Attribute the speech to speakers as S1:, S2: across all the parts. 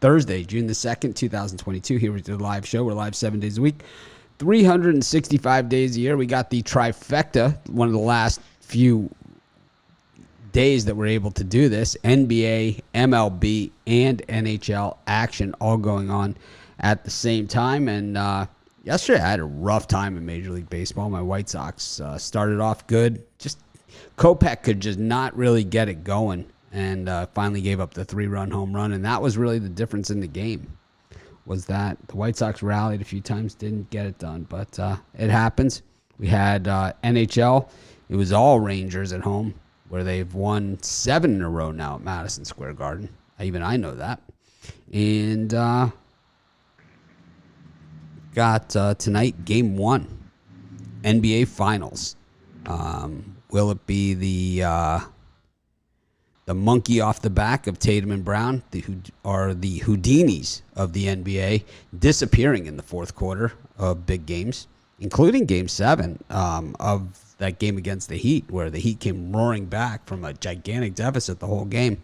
S1: Thursday, June the 2nd, 2022. Here with the live show. We're live 7 days a week, 365 days a year. We got the trifecta, one of the last few days that we're able to do this. NBA, MLB, and NHL action all going on at the same time. And yesterday I had a rough time in Major League Baseball. My White Sox started off good. Just Kopech could just not really get it going, and finally gave up the 3-run home run. And that was really the difference in the game, was that the White Sox rallied a few times, didn't get it done. But it happens. We had NHL. It was all Rangers at home, where they've won 7 in a row now at Madison Square Garden. Even I know that. And got tonight, Game 1, NBA Finals. Will it be the monkey off the back of Tatum and Brown, who are the Houdinis of the NBA, disappearing in the fourth quarter of big games, including Game 7 of that game against the Heat, where the Heat came roaring back from a gigantic deficit the whole game.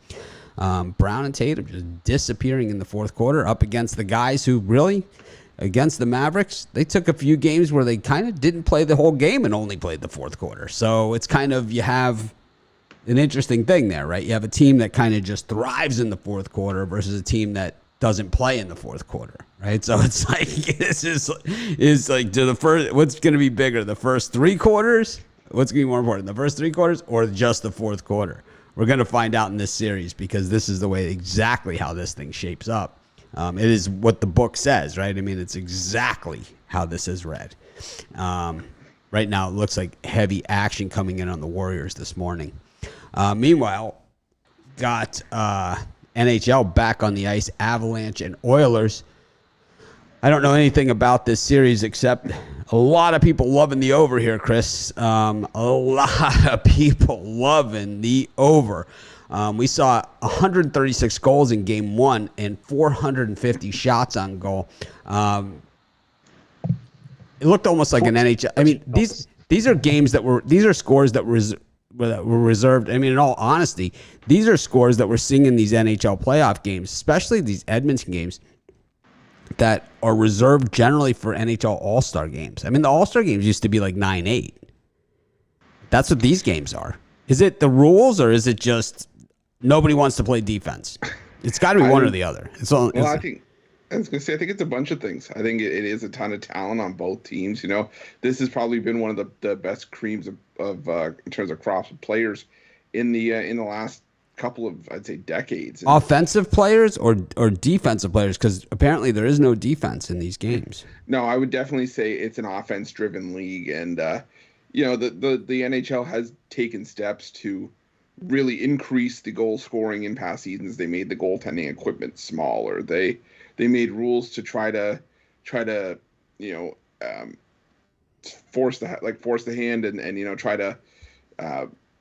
S1: Brown and Tatum just disappearing in the fourth quarter up against the guys who really, against the Mavericks, they took a few games where they kind of didn't play the whole game and only played the fourth quarter. So it's kind of, you have an interesting thing there, right? You have a team that kind of just thrives in the fourth quarter versus a team that doesn't play in the fourth quarter, right? So it's like, this is like, to the first, what's going to be bigger, the first 3 quarters? What's going to be more important, the first 3 quarters or just the fourth quarter? We're going to find out in this series, because this is the way, exactly how this thing shapes up. It is what the book says, right? I mean, it's exactly how this is read. Right now, it looks like heavy action coming in on the Warriors this morning. Meanwhile, got NHL back on the ice, Avalanche and Oilers. I don't know anything about this series except a lot of people loving the over here, Chris. A lot of people loving the over. We saw 136 goals in Game 1 and 450 shots on goal. It looked almost like an NHL. I mean, these are games that were, these are scores that were reserved. I mean, in all honesty, these are scores that we're seeing in these NHL playoff games, especially these Edmonton games, that are reserved generally for NHL All-Star games. I mean, the All-Star games used to be like 9-8. That's what these games are. Is it the rules, or is it just nobody wants to play defense? It's got to be one or the other. I think
S2: I was going to say, I think it's a bunch of things. I think it is a ton of talent on both teams. You know, this has probably been one of the best creams of in terms of crops of players in the last couple of, I'd say, decades.
S1: Offensive players or defensive players, because apparently there is no defense in these games.
S2: No, I would definitely say it's an offense-driven league, and you know, the NHL has taken steps to really increase the goal scoring in past seasons. They made the goaltending equipment smaller. They made rules to try to you know, force the hand and you know, try to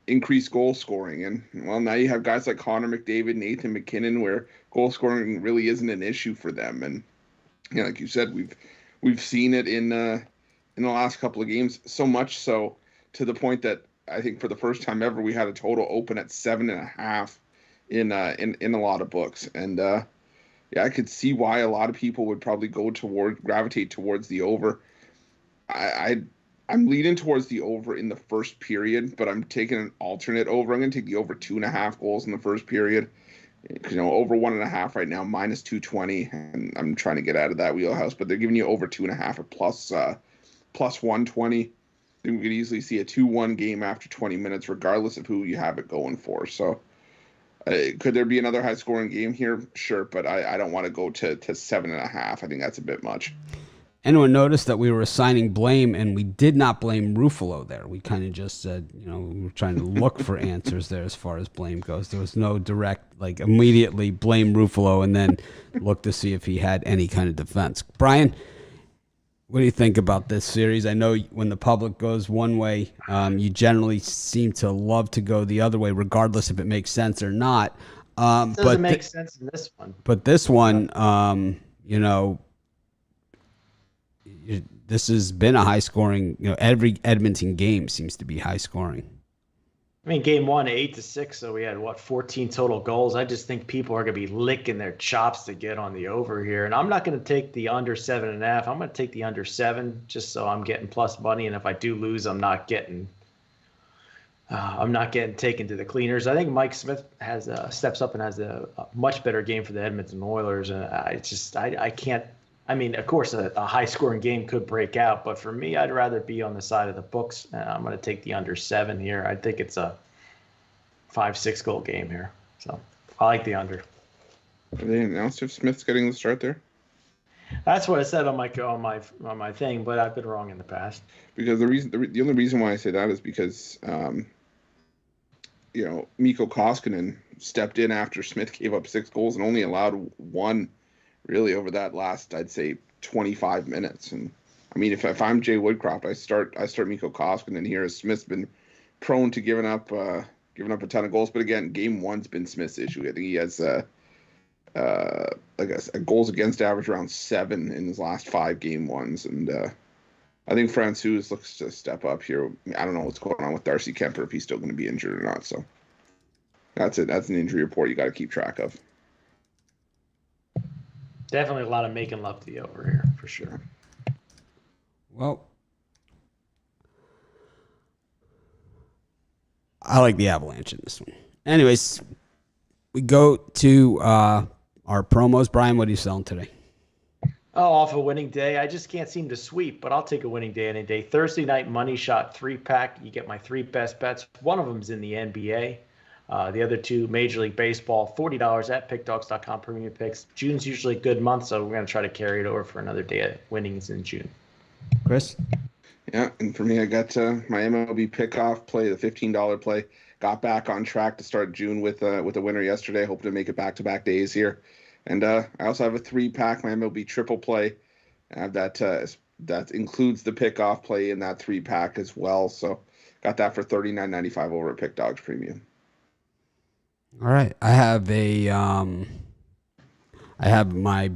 S2: increase goal scoring. And well, now you have guys like Connor McDavid, Nathan McKinnon, where goal scoring really isn't an issue for them. And you know, like you said, we've seen it in the last couple of games, so much so to the point that I think for the first time ever we had a total open at 7.5 in a lot of books. And yeah, I could see why a lot of people would probably gravitate towards the over. I'm leaning towards the over in the first period, but I'm taking an alternate over. I'm going to take the over 2.5 goals in the first period. Because, you know, over 1.5 right now, minus 220, and I'm trying to get out of that wheelhouse. But they're giving you over 2.5 at plus 120. We could easily see a 2-1 game after 20 minutes, regardless of who you have it going for. So, could there be another high-scoring game here? Sure, but I don't want to go to 7.5. I think that's a bit much.
S1: Anyone noticed that we were assigning blame, and we did not blame Ruffalo there? We kind of just said, you know, we were trying to look for answers there as far as blame goes. There was no direct, like, immediately blame Ruffalo and then look to see if he had any kind of defense. Brian, what do you think about this series? I know when the public goes one way, you generally seem to love to go the other way, regardless if it makes sense or not.
S3: It doesn't make sense in this one.
S1: But this one, you know, this has been a high-scoring. You know, every Edmonton game seems to be high-scoring.
S3: I mean, game one, 8-6, so we had, 14 total goals. I just think people are going to be licking their chops to get on the over here. And I'm not going to take the under 7.5. I'm going to take the under 7 just so I'm getting plus money. And if I do lose, I'm not getting taken to the cleaners. I think Mike Smith has steps up and has a much better game for the Edmonton Oilers, and I can't. I mean, of course, a high scoring game could break out, but for me, I'd rather be on the side of the books. I'm going to take the under 7 here. I think it's a 5-6 goal game here, so I like the under.
S2: Have they announced if Smith's getting the start there?
S3: That's what I said on my thing, but I've been wrong in the past.
S2: Because the only reason why I say that is because Mikko Koskinen stepped in after Smith gave up 6 goals and only allowed 1 really over that last, I'd say, 25 minutes. And I mean, if I'm Jay Woodcroft, I start Mikko Koskinen here, as Smith's been prone to giving up a ton of goals. But again, game 1's been Smith's issue. I think he has a goals against average around 7 in his last 5 game 1s, and I think Francouz looks to step up here. I don't know what's going on with Darcy Kemper, if he's still going to be injured or not. So that's it. That's an injury report you got to keep track of.
S3: Definitely a lot of making love to the over here, for sure.
S1: Well, I like the Avalanche in this one. Anyways, we go to our promos. Brian, what are you selling today?
S3: Oh, off a winning day. I just can't seem to sweep, but I'll take a winning day any day. Thursday night money shot 3-pack. You get my 3 best bets. One of them's in the NBA. The other 2, Major League Baseball, $40 at pickdogs.com premium picks. June's usually a good month, so we're going to try to carry it over for another day of winnings in June.
S1: Chris?
S2: Yeah, and for me, I got my MLB pickoff play, the $15 play. Got back on track to start June with a winner yesterday. Hope to make it back-to-back days here. And I also have a 3-pack, my MLB triple play. I have that includes the pickoff play in that 3-pack as well. So got that for $39.95 over at Pick Dogs Premium.
S1: All right, I have my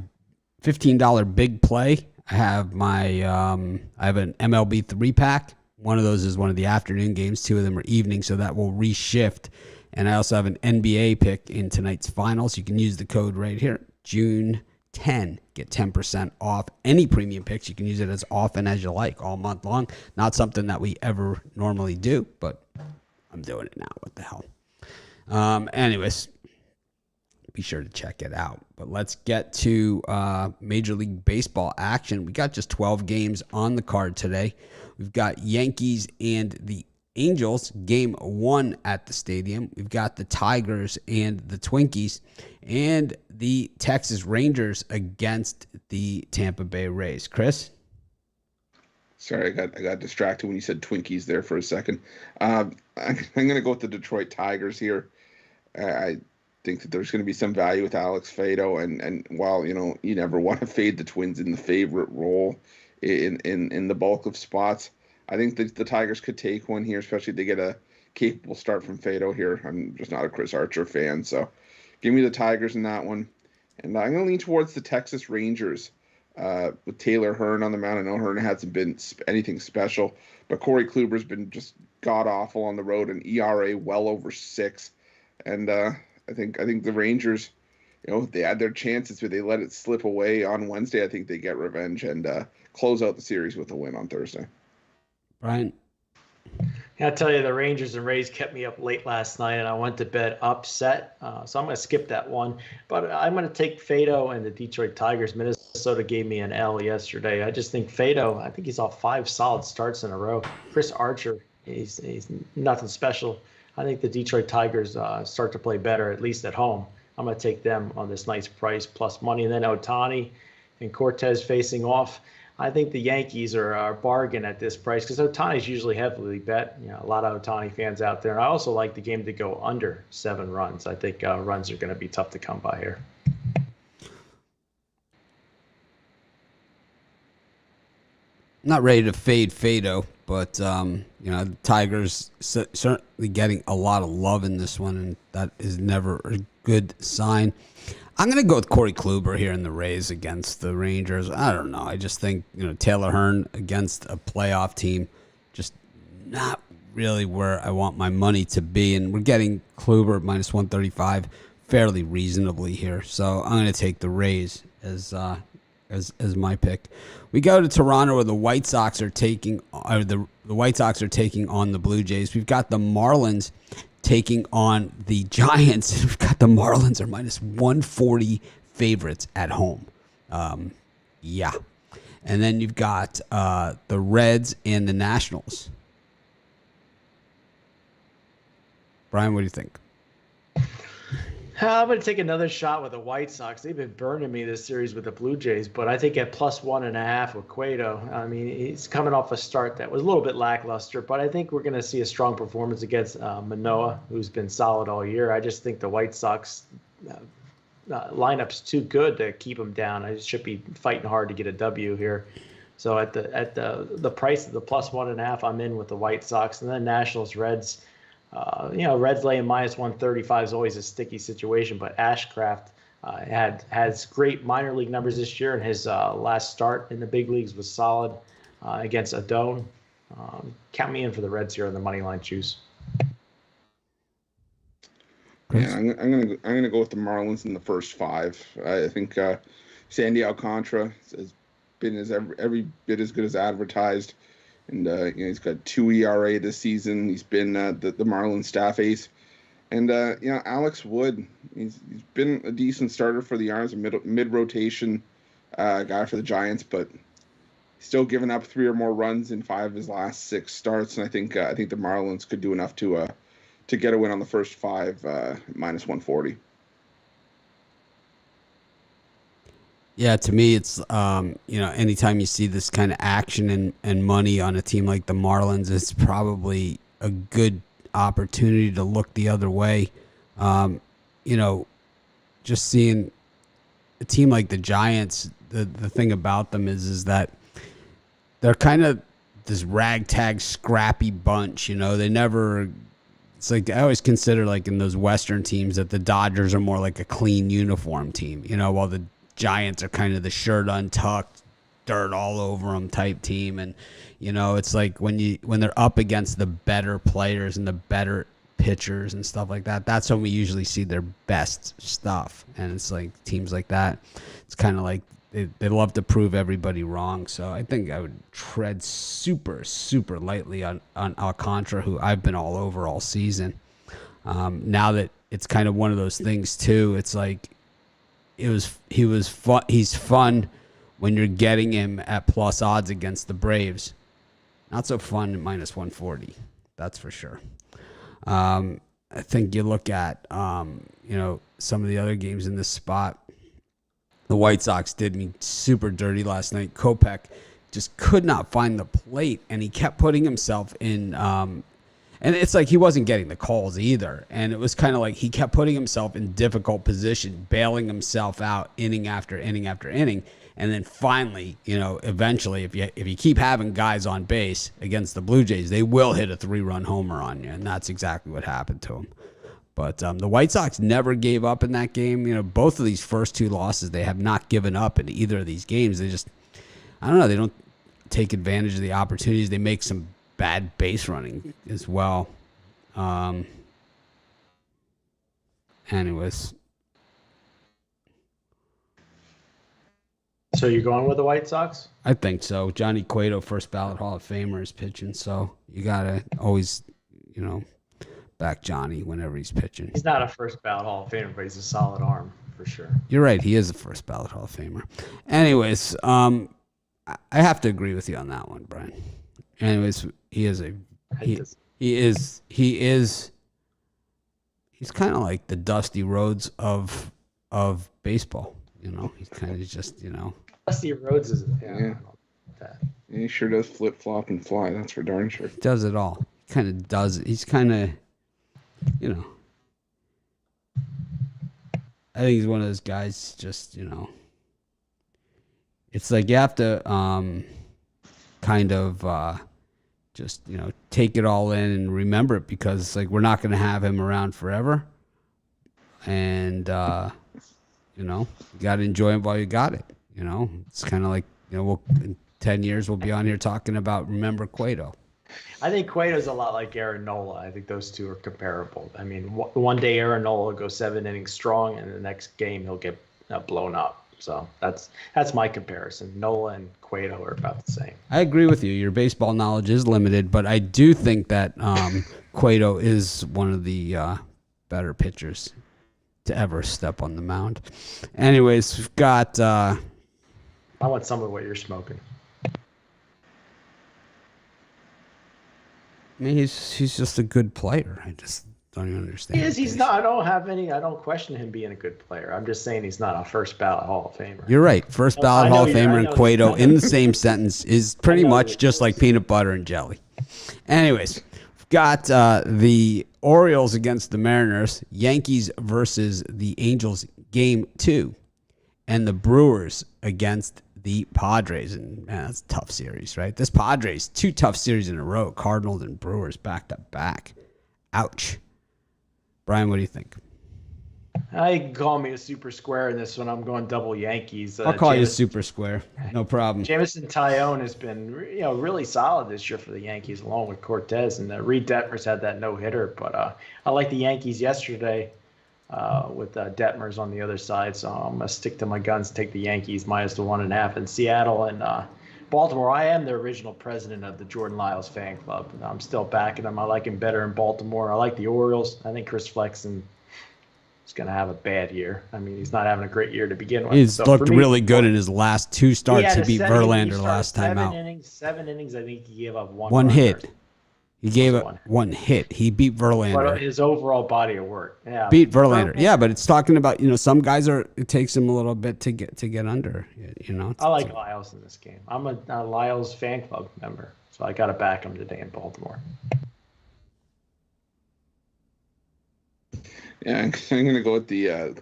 S1: $15 big play. I have I have an MLB 3-pack. One of those is one of the afternoon games. 2 of them are evening, so that will reshift. And I also have an NBA pick in tonight's finals. You can use the code right here, June 10. Get 10% off any premium picks. You can use it as often as you like all month long. Not something that we ever normally do, but I'm doing it now. What the hell? Anyways, be sure to check it out. But let's get to Major League Baseball action. We got just 12 games on the card today. We've got Yankees and the Angels, game 1 at the stadium. We've got the Tigers and the Twinkies, and the Texas Rangers against the Tampa Bay Rays. Chris?
S2: Sorry, I got distracted when you said Twinkies there for a second. I'm going to go with the Detroit Tigers here. I think that there's going to be some value with Alex Fado, and while you never want to fade the Twins in the favorite role in the bulk of spots, I think that the Tigers could take one here, especially if they get a capable start from Fado here. I'm just not a Chris Archer fan, so give me the Tigers in that one. And I'm going to lean towards the Texas Rangers with Taylor Hearn on the mound. I know Hearn hasn't been anything special, but Corey Kluber's been just god-awful on the road, an ERA well over 6. And I think the Rangers, they had their chances, but they let it slip away on Wednesday. I think they get revenge and close out the series with a win on Thursday.
S1: Brian?
S3: I'll tell you, the Rangers and Rays kept me up late last night, and I went to bed upset. So I'm going to skip that one. But I'm going to take Fado and the Detroit Tigers. Minnesota gave me an L yesterday. I just think Fado, I think he's off 5 solid starts in a row. Chris Archer, he's nothing special. I think the Detroit Tigers start to play better, at least at home. I'm going to take them on this nice price plus money. And then Ohtani and Cortez facing off. I think the Yankees are a bargain at this price because Ohtani's usually heavily bet. A lot of Ohtani fans out there. And I also like the game to go under 7 runs. I think runs are going to be tough to come by here.
S1: Not ready to fade Fado, but the Tigers certainly getting a lot of love in this one, and that is never a good sign. I'm going to go with Corey Kluber here in the Rays against the Rangers. I don't know. I just think Taylor Hearn against a playoff team, just not really where I want my money to be. And we're getting Kluber at -135 fairly reasonably here. So I'm going to take the Rays as my pick. We go to Toronto where the White Sox are taking the White Sox are taking on the Blue Jays. We've got the Marlins taking on the Giants. We've got the Marlins are -140 favorites at home. Yeah. And then you've got the Reds and the Nationals. Brian, what do you think?
S3: I'm going to take another shot with the White Sox. They've been burning me this series with the Blue Jays, but I think at +1.5 with Cueto, I mean, he's coming off a start that was a little bit lackluster, but I think we're going to see a strong performance against Manoah, who's been solid all year. I just think the White Sox lineup's too good to keep him down. I should be fighting hard to get a W here. So at the price of the +1.5, I'm in with the White Sox, and then Nationals, Reds. Reds laying -135 is always a sticky situation, but Ashcraft has great minor league numbers this year, and his last start in the big leagues was solid against Adone. Count me in for the Reds here on the money line choose.
S2: Yeah, I'm gonna go with the Marlins in the first 5. I think Sandy Alcantara has been every bit as good as advertised. And he's got 2 ERA this season. He's been the Marlins staff ace, and Alex Wood. He's been a decent starter for the Yards, a mid rotation guy for the Giants, but he's still given up 3 or more runs in 5 of his last 6 starts. And I think the Marlins could do enough to get a win on the first 5, -140.
S1: Yeah, to me, it's, anytime you see this kind of action and money on a team like the Marlins, it's probably a good opportunity to look the other way. Just seeing a team like the Giants, the thing about them is that they're kind of this ragtag, scrappy bunch. They never... It's like I always consider, like in those Western teams, that the Dodgers are more like a clean uniform team, while the Giants are kind of the shirt untucked, dirt all over them type team. And, it's like when they're up against the better players and the better pitchers and stuff like that, that's when we usually see their best stuff. And it's like teams like that, it's kind of like they love to prove everybody wrong. So I think I would tread super, super lightly on Alcantara, who I've been all over all season. Now that it's kind of one of those things too, it's like, he's fun when you're getting him at plus odds against the Braves. Not so fun at -140. That's for sure. I think you look at some of the other games in this spot. The White Sox did me super dirty last night. Kopech just could not find the plate, and he kept putting himself in and it's like he wasn't getting the calls either. And it was kind of like he kept putting himself in difficult position, bailing himself out inning after inning after inning. And then finally, eventually, if you keep having guys on base against the Blue Jays, they will hit a 3-run homer on you. And that's exactly what happened to him. But the White Sox never gave up in that game. Both of these first 2 losses, they have not given up in either of these games. They just, I don't know, they don't take advantage of the opportunities. They make some bad base running as well. Anyways.
S3: So you're going with the White Sox?
S1: I think so. Johnny Cueto, first ballot Hall of Famer, is pitching. So you got to always, back Johnny whenever he's pitching.
S3: He's not a first ballot Hall of Famer, but he's a solid arm for sure.
S1: You're right. He is a first ballot Hall of Famer. Anyways, I have to agree with you on that one, Brian. Anyways, he's kind of like the Dusty Rhodes of baseball. He's kind of just,
S3: Dusty Rhodes is
S2: Yeah, he sure does flip flop and fly. That's for darn sure.
S1: He does it all. He kind of does it. He's kind of, I think he's one of those guys. Just it's like you have to kind of just take it all in and remember it, because it's like we're not going to have him around forever, and you got to enjoy him while you got it. It's kind of like in 10 years we'll be on here talking about remember Cueto.
S3: I think Cueto's a lot like Aaron Nola. I think those two are comparable. I mean, one day Aaron Nola will go 7 innings strong, and the next game he'll get blown up. So that's my comparison. Nola and Cueto are about the same.
S1: I agree with you. Your baseball knowledge is limited, but I do think that Cueto is one of the better pitchers to ever step on the mound. Anyways, we've got...
S3: I want some of what you're smoking.
S1: I mean, he's just a good player. I just don't even understand.
S3: He is. He's not. I don't question him being a good player. I'm just saying he's not a first ballot Hall of Famer.
S1: You're right. First ballot Hall of Famer and Cueto in the same sentence is pretty much just like peanut butter and jelly. Anyways, we've got the Orioles against the Mariners, Yankees versus the Angels, Game 2, and the Brewers against the Padres. And man, that's a tough series, right? This Padres, 2 tough series in a row, Cardinals and Brewers back to back. Ouch. Brian, what do you think?
S3: You can call me a super square in this one. I'm going double Yankees.
S1: I'll call you super square. No problem.
S3: Jamison Tyone has been really solid this year for the Yankees, along with Cortez. And Reed Detmers had that no-hitter. But I like the Yankees yesterday with Detmers on the other side. So I'm going to stick to my guns, take the Yankees minus the 1.5 in Seattle. And Baltimore, I am the original president of the Jordan Lyles fan club. I'm still backing him. I like him better in Baltimore. I like the Orioles. I think Chris Flexen is going to have a bad year. I mean, he's not having a great year to begin with.
S1: He's looked really good in his last 2 starts. He beat Verlander last time out.
S3: 7 innings, I think he gave up
S1: one hit. He gave up one hit. He beat Verlander.
S3: But his overall body of work. Yeah.
S1: Beat Verlander. Yeah, but it's talking about, some guys it takes them a little bit to get under,
S3: I like Lyles in this game. I'm a Lyles fan club member, so I got to back him today in Baltimore.
S2: Yeah, I'm going to go with the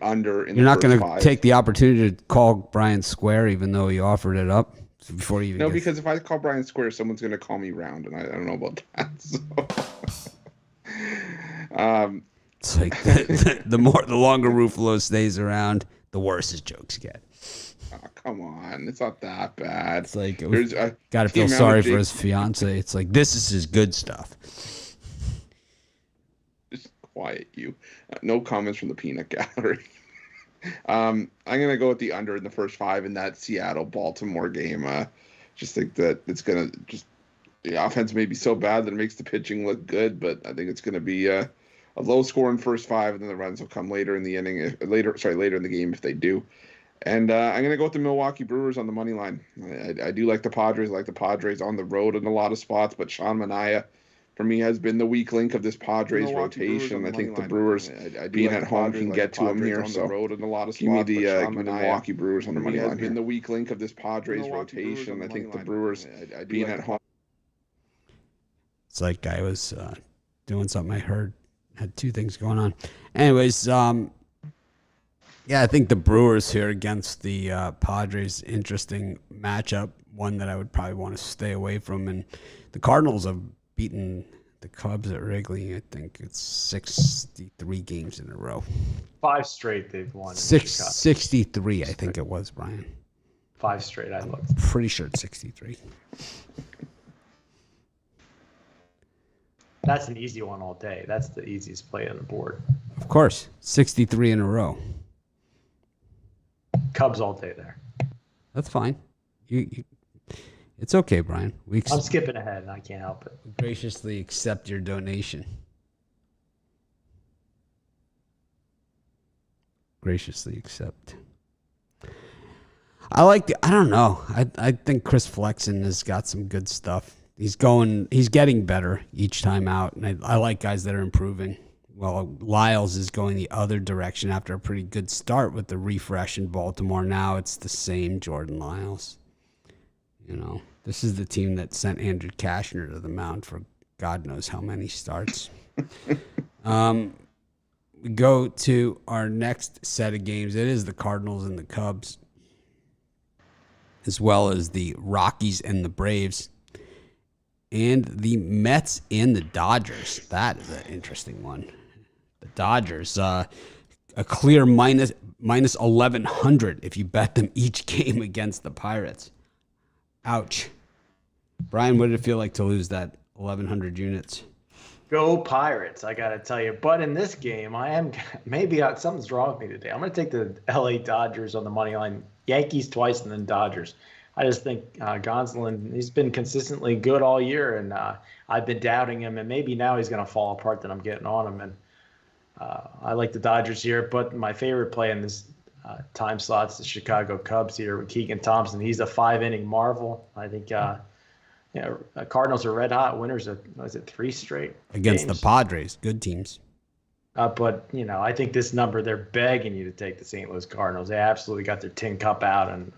S2: under.
S1: You're not going to take the opportunity to call Brian square, even though he offered it up before you.
S2: No, because if I call Brian square, someone's going to call me round, and I don't know about that. So.
S1: It's like the longer Ruffalo stays around, the worse his jokes get.
S2: Oh, come on, it's not that bad.
S1: It's like got to feel sorry for his fiance. It's like this is his good stuff.
S2: Quiet you. No comments from the peanut gallery. I'm gonna go with the under in the first 5 in that Seattle-Baltimore game. Just think that it's gonna the offense may be so bad that it makes the pitching look good, but I think it's gonna be a low score in first 5, and then the runs will come later in the inning. Later in the game if they do. And I'm gonna go with the Milwaukee Brewers on the money line. I do like the Padres. I like the Padres on the road in a lot of spots, but Sean Manaea, for me, has been the weak link of this Padres rotation. I think the Brewers, being at home, can get to them here. So give me the Milwaukee Brewers on the money line. Has been the weak link of this Padres rotation. I think the Brewers, being at home.
S1: It's like I was doing something I heard. Had 2 things going on. Anyways, yeah, I think the Brewers here against the Padres, interesting matchup. One that I would probably want to stay away from. And the Cardinals have beaten the Cubs at Wrigley. I think it's 63 games in a row.
S3: 5 straight they've won.
S1: 63, I think it was, Brian.
S3: 5 straight, I looked.
S1: Pretty sure it's 63.
S3: That's an easy one all day. That's the easiest play on the board.
S1: Of course, 63 in a row.
S3: Cubs all day there.
S1: That's fine. It's okay, Brian.
S3: I'm skipping ahead, and I can't help it.
S1: We graciously accept your donation. Graciously accept. I don't know. I think Chris Flexen has got some good stuff. He's getting better each time out, and I like guys that are improving. Well, Lyles is going the other direction after a pretty good start with the refresh in Baltimore. Now it's the same Jordan Lyles. This is the team that sent Andrew Kashner to the mound for God knows how many starts. We go to our next set of games. It is the Cardinals and the Cubs, as well as the Rockies and the Braves, and the Mets and the Dodgers. That is an interesting one. The Dodgers, a clear minus 1,100 if you bet them each game against the Pirates. Ouch. Brian, what did it feel like to lose that 1,100 units?
S3: Go Pirates, I got to tell you. But in this game, something's wrong with me today. I'm going to take the LA Dodgers on the money line, Yankees twice, and then Dodgers. I just think Gonsolin, he's been consistently good all year, and I've been doubting him, and maybe now he's going to fall apart that I'm getting on him. And I like the Dodgers here, but my favorite play in this time slot's the Chicago Cubs here with Keegan Thompson. He's a 5-inning marvel. I think Cardinals are red hot winners of, was it 3 straight
S1: against
S3: games?
S1: The Padres, good teams.
S3: But I think this number, they're begging you to take the St. Louis Cardinals. They absolutely got their tin cup out, and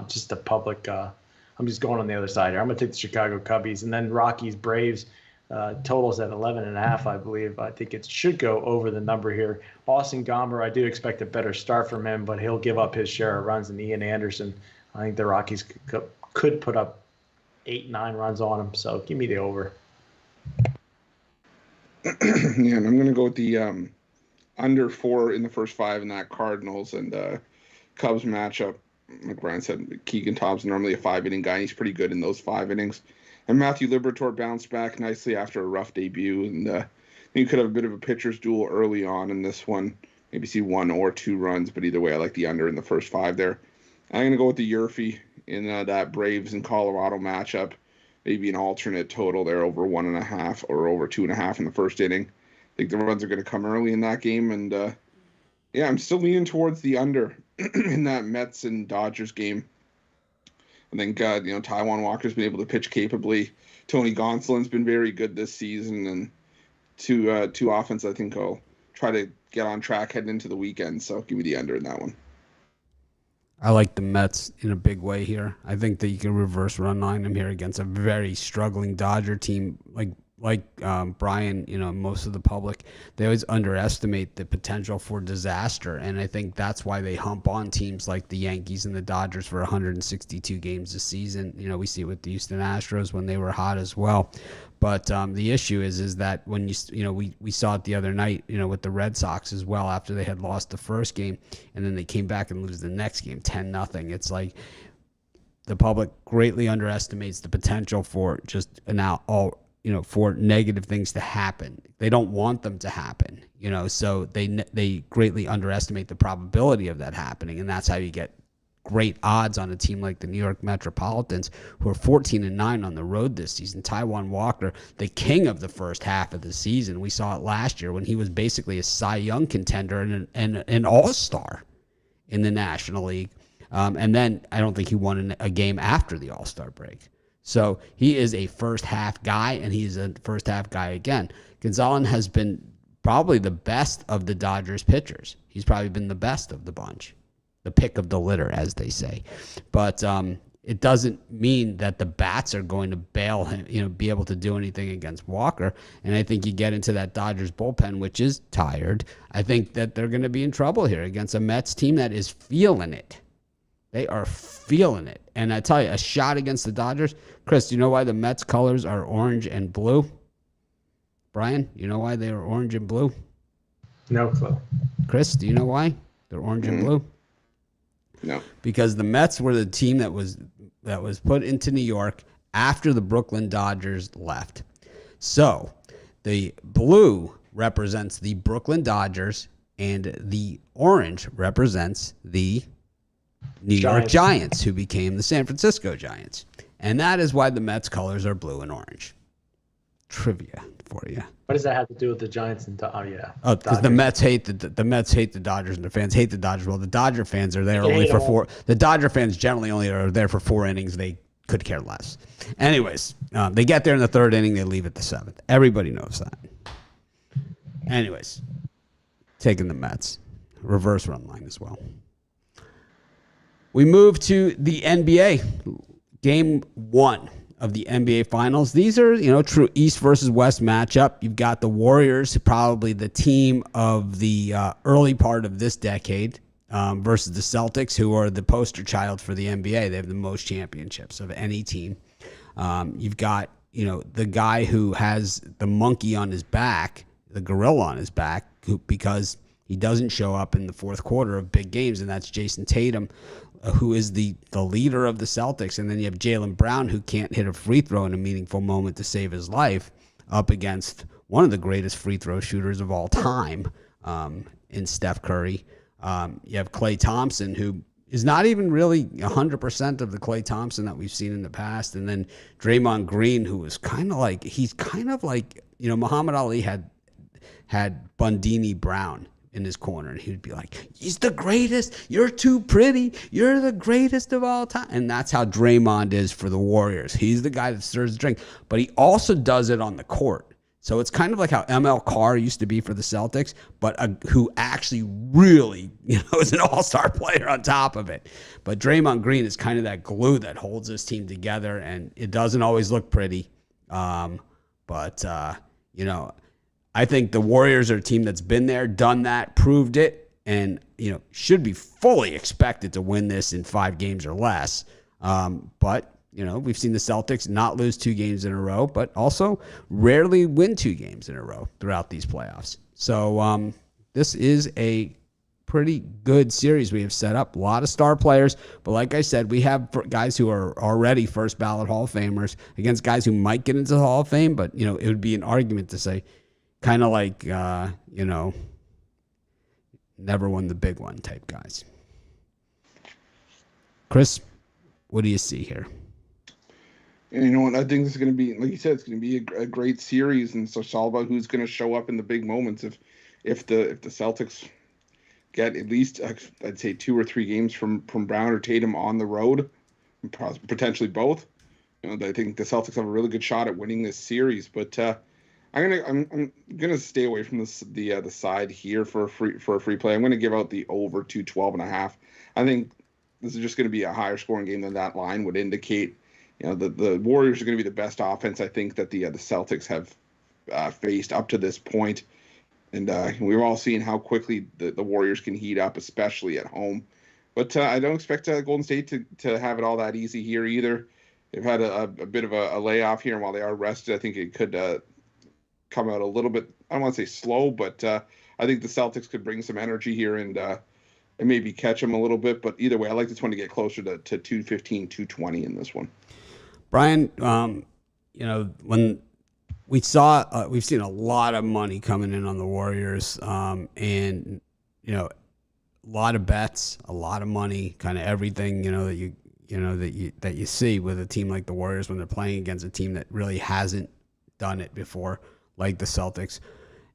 S3: just the public. I'm just going on the other side here. I'm going to take the Chicago Cubbies, and then Rockies Braves. Totals at 11.5, I believe. I think it should go over the number here. Austin Gomber, I do expect a better start from him, but he'll give up his share of runs. And Ian Anderson, I think the Rockies could put up 8-9 runs on him. So give me the over.
S2: Yeah, and I'm going to go with the under 4 in the first 5 in that Cardinals and Cubs matchup. Like Brian said, Keegan Thompson, normally a 5-inning guy. And he's pretty good in those 5 innings. And Matthew Liberatore bounced back nicely after a rough debut. And you could have a bit of a pitcher's duel early on in this one. Maybe see 1 or 2 runs, but either way, I like the under in the first 5 there. I'm going to go with the Yurfie in that Braves and Colorado matchup. Maybe an alternate total there over 1.5 or over 2.5 in the first inning. I think the runs are going to come early in that game. And, I'm still leaning towards the under in that Mets and Dodgers game. I think, Taijuan Walker's been able to pitch capably. Tony Gonsolin's been very good this season. And two offense, I think, will try to get on track heading into the weekend. So give me the under in that one.
S1: I like the Mets in a big way here. I think that you can reverse run line them here against a very struggling Dodger team. Like Brian, most of the public, they always underestimate the potential for disaster. And I think that's why they hump on teams like the Yankees and the Dodgers for 162 games this season. We see it with the Houston Astros when they were hot as well. But the issue is that when we saw it the other night, with the Red Sox as well after they had lost the first game, and then they came back and lose the next game 10-0. It's like the public greatly underestimates the potential for just for negative things to happen. They don't want them to happen, so they greatly underestimate the probability of that happening, and that's how you get great odds on a team like the New York Metropolitans, who are 14-9 on the road this season. Taijuan Walker, the king of the first half of the season. We saw it last year when he was basically a Cy Young contender and an all-star in the National League. And then I don't think he won a game after the All-Star break. So he is a first-half guy, and he's a first-half guy again. Gonzalez has been probably the best of the Dodgers pitchers. He's probably been the best of the bunch. The pick of the litter, as they say. But it doesn't mean that the bats are going to bail him, be able to do anything against Walker. And I think you get into that Dodgers bullpen, which is tired. I think that they're going to be in trouble here against a Mets team that is feeling it. They are feeling it. And I tell you, a shot against the Dodgers. Chris, do you know why the Mets colors are orange and blue? Brian, you know why they are orange and blue?
S3: No clue.
S1: Chris, do you know why they're orange and blue?
S2: No.
S1: Because the Mets were the team that was put into New York after the Brooklyn Dodgers left. So the blue represents the Brooklyn Dodgers and the orange represents the New York Giants, who became the San Francisco Giants. And that is why the Mets colors are blue and orange. Trivia for you.
S3: What does that have to do with the Giants and yeah?
S1: Oh, because the Mets hate the Mets hate the Dodgers, and the fans hate the Dodgers. Well, the Dodger fans are there only for 4. The Dodger fans generally only are there for 4 innings. They could care less. Anyways, they get there in the 3rd inning. They leave at the 7th. Everybody knows that. Anyways, taking the Mets. Reverse run line as well. We move to the NBA. Game 1 of the NBA Finals. These are, true East versus West matchup. You've got the Warriors, probably the team of the early part of this decade, versus the Celtics, who are the poster child for the NBA. They have the most championships of any team. You've got, the guy who has the monkey on his back, the gorilla on his back, because he doesn't show up in the fourth quarter of big games, and that's Jason Tatum. who is the leader of the Celtics, and then you have Jaylen Brown, who can't hit a free throw in a meaningful moment to save his life, up against one of the greatest free throw shooters of all time, in Steph Curry. You have Klay Thompson, who is not even really 100% of the Klay Thompson that we've seen in the past. And then Draymond Green, who is he's kind of like, Muhammad Ali had Bundini Brown in his corner, and he'd be like, he's the greatest. You're too pretty. You're the greatest of all time. And that's how Draymond is for the Warriors. He's the guy that stirs the drink, but he also does it on the court. So it's kind of like how ML Carr used to be for the Celtics, but who actually really, is an all-star player on top of it. But Draymond Green is kind of that glue that holds this team together, and it doesn't always look pretty. But I think the Warriors are a team that's been there, done that, proved it, and, should be fully expected to win this in 5 games or less. But we've seen the Celtics not lose 2 games in a row, but also rarely win 2 games in a row throughout these playoffs. So this is a pretty good series we have set up. A lot of star players, but like I said, we have guys who are already first ballot Hall of Famers against guys who might get into the Hall of Fame, but, it would be an argument to say kind of like, never won the big one type guys. Chris, what do you see here?
S2: And you know what? I think this is going to be, like you said, it's going to be a great series, and so it's all about who's going to show up in the big moments. If the Celtics get at least, I'd say 2 or 3 games from Brown or Tatum on the road, potentially both, I think the Celtics have a really good shot at winning this series. But I'm gonna stay away from the side here for a free play. I'm going to give out the over 212.5. I think this is just going to be a higher scoring game than that line would indicate. The Warriors are going to be the best offense, I think, that the Celtics have faced up to this point. And we've all seen how quickly the Warriors can heat up, especially at home. But I don't expect Golden State to have it all that easy here either. They've had a bit of a layoff here, and while they are rested, I think it could come out a little bit, I don't want to say slow, but I think the Celtics could bring some energy here and maybe catch them a little bit. But either way, I like this one to get closer to 215, 220 in this one.
S1: Brian, when we've seen a lot of money coming in on the Warriors, and a lot of bets, a lot of money, kind of everything that you see with a team like the Warriors when they're playing against a team that really hasn't done it before, like the Celtics.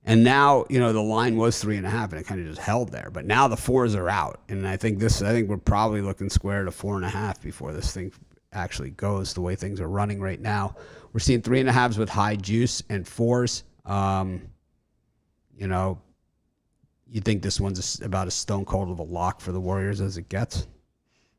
S1: And now, the line was 3.5, and it kind of just held there. But now the 4s are out, and I think we're probably looking square to 4.5 before this thing actually goes the way things are running right now. We're seeing 3.5s with high juice and 4s. You think this one's about as stone cold of a lock for the Warriors as it gets?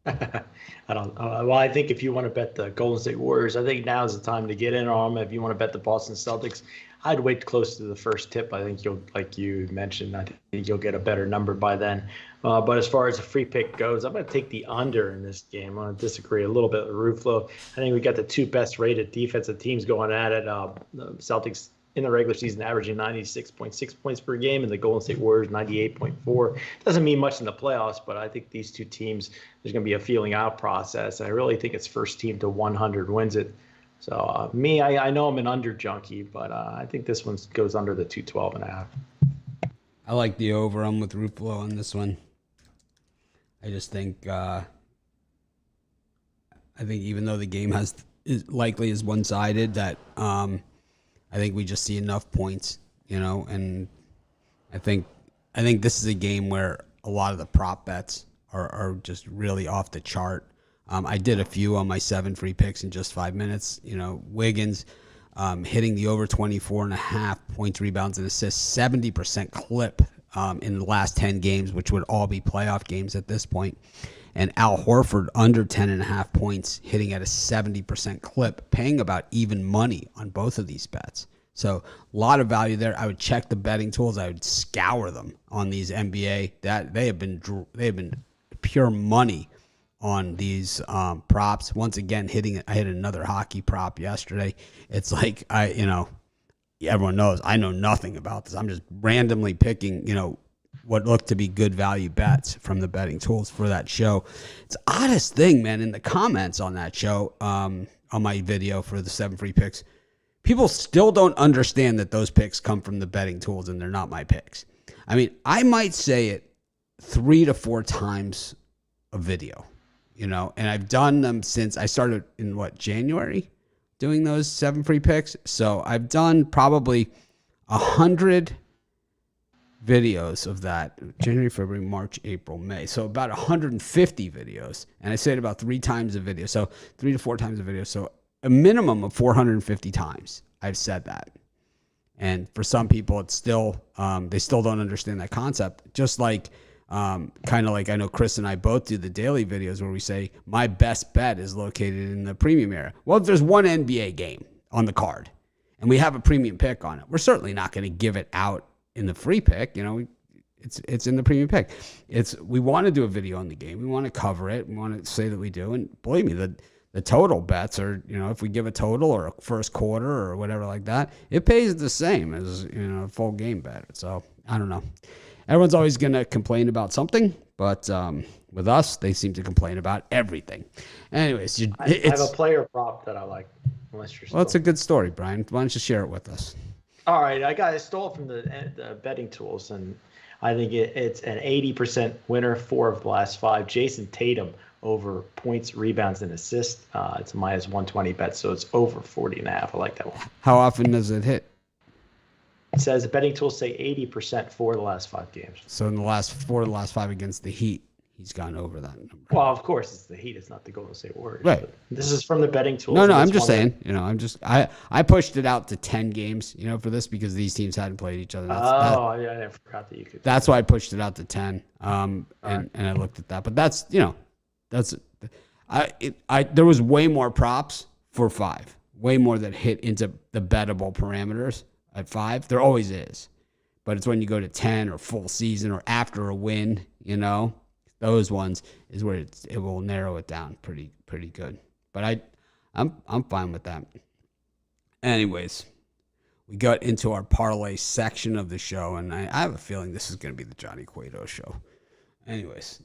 S3: I don't know. Well, I think if you want to bet the Golden State Warriors, I think now is the time to get in on them. If you want to bet the Boston Celtics, I'd wait close to the first tip. I think like you mentioned, I think you'll get a better number by then. But as far as a free pick goes, I'm going to take the under in this game. I'm going to disagree a little bit with Ruflo. I think we got the 2 best rated defensive teams going at it. The Celtics in the regular season averaging 96.6 points per game, and the Golden State Warriors 98.4. Doesn't mean much in the playoffs, but I think these 2 teams, there's going to be a feeling out process. I really think it's first team to 100 wins it. So I know I'm an under junkie, but I think this one goes under the 212.5.
S1: I like the over. I'm with Ruflo on this one. I just think even though the game is likely one-sided, that I think we just see enough points, and I think this is a game where a lot of the prop bets are just really off the chart. I did a few on my 7 free picks in just 5 minutes. Wiggins hitting the over 24.5 points, rebounds, and assists, 70% clip in the last 10 games, which would all be playoff games at this point. And Al Horford under 10.5 points, hitting at a 70% clip, paying about even money on both of these bets. So a lot of value there. I would check the betting tools. I would scour them on these NBA. That they have been pure money on these props. Once again, I hit another hockey prop yesterday. It's like everyone knows I know nothing about this. I'm just randomly picking, what looked to be good value bets from the betting tools for that show. It's the oddest thing, man, in the comments on that show, on my video for the 7 free picks, people still don't understand that those picks come from the betting tools and they're not my picks. I mean, I might say it 3 to 4 times a video, and I've done them since I started in January doing those 7 free picks. So I've done probably 100 videos of that: January, February, March, April, May. So about 150 videos. And I say it about 3 times a video. So 3 to 4 times a video. So a minimum of 450 times I've said that. And for some people, it's still, they still don't understand that concept. Just like, kind of like I know Chris and I both do the daily videos where we say my best bet is located in the premium area. Well, if there's one NBA game on the card and we have a premium pick on it, we're certainly not going to give it out in the free pick. It's in the premium pick. We want to do a video on the game. We want to cover it. We want to say that we do. And believe me, the total bets are, if we give a total or a first quarter or whatever like that, it pays the same as, a full game bet. So I don't know. Everyone's always going to complain about something, but with us, they seem to complain about everything. Anyways,
S3: I have a player prop that I like. Well,
S1: it's a good story, Brian. Why don't you share it with us?
S3: All right, I stole it from the betting tools, and I think it's an 80% winner, 4 of the last 5. Jason Tatum over points, rebounds, and assists. It's a minus 120 bet, so it's over 40.5. I like that one.
S1: How often does it hit?
S3: It says the betting tools say 80% for the last 5 games.
S1: So in the last 5 against the Heat, he's gone over that number.
S3: Well, of course, it's the Heat. It's not the Golden State Warriors.
S1: Right.
S3: This is from the betting tools.
S1: No, I'm just saying. I pushed it out to 10 games, for this because these teams hadn't played each other.
S3: I forgot that you could.
S1: That's why I pushed it out to 10. And I looked at that, but that's there was way more props for 5, way more that hit into the bettable parameters at 5. There always is, but it's when you go to 10 or full season or after a win, those ones is where it will narrow it down pretty good. But I'm fine with that. Anyways, we got into our parlay section of the show, and I have a feeling this is going to be the Johnny Cueto show. Anyways,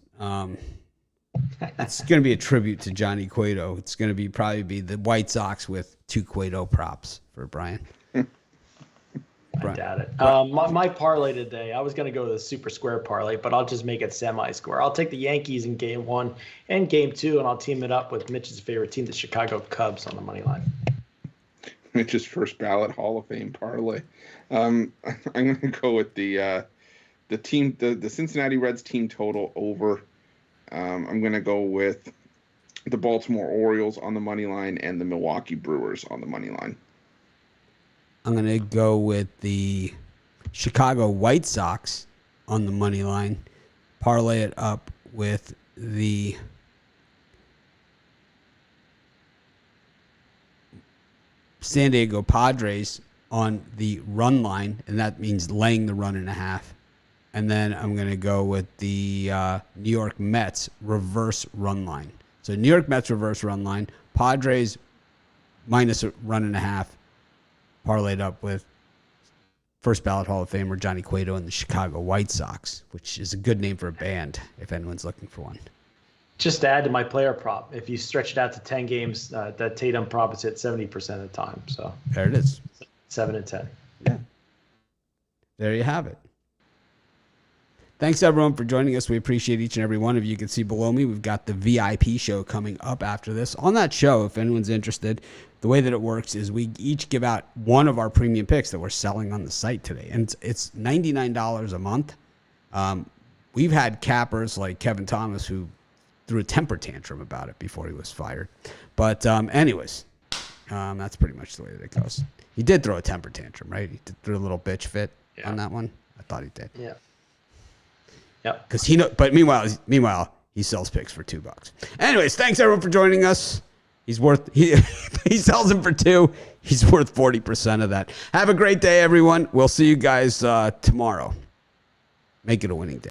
S1: it's going to be a tribute to Johnny Cueto. It's going to probably be the White Sox with 2 Cueto props for Brian.
S3: I doubt it. My parlay today, I was going to go to the super square parlay, but I'll just make it semi-square. I'll take the Yankees in game 1 and game 2, and I'll team it up with Mitch's favorite team, the Chicago Cubs, on the money line.
S2: Mitch's first ballot Hall of Fame parlay. I'm going to go with the Cincinnati Reds team total over. I'm going to go with the Baltimore Orioles on the money line and the Milwaukee Brewers on the money line.
S1: I'm going to go with the Chicago White Sox on the money line, parlay it up with the San Diego Padres on the run line, and that means laying the 1.5. And then I'm going to go with the New York Mets reverse run line. So New York Mets reverse run line, Padres minus 1.5. Parlayed up with first ballot Hall of Famer Johnny Cueto and the Chicago White Sox, which is a good name for a band if anyone's looking for one.
S3: Just to add to my player prop, if you stretch it out to 10 games, that Tatum prop is hit 70% of the time. So
S1: there it is.
S3: 7 and 10.
S1: Yeah. There you have it. Thanks, everyone, for joining us. We appreciate each and every one of you. You can see below me, we've got the VIP show coming up after this. On that show, if anyone's interested, the way that it works is we each give out one of our premium picks that we're selling on the site today. And it's $99 a month. We've had cappers like Kevin Thomas who threw a temper tantrum about it before he was fired. But anyways, that's pretty much the way that it goes. He did throw a temper tantrum, right? He threw a little bitch fit on that one. I thought he did.
S3: Yeah. Yep.
S1: Because but meanwhile, he sells picks for $2. Anyways, thanks everyone for joining us. He's worth he sells them for $2. He's worth 40% of that. Have a great day, everyone. We'll see you guys tomorrow. Make it a winning day.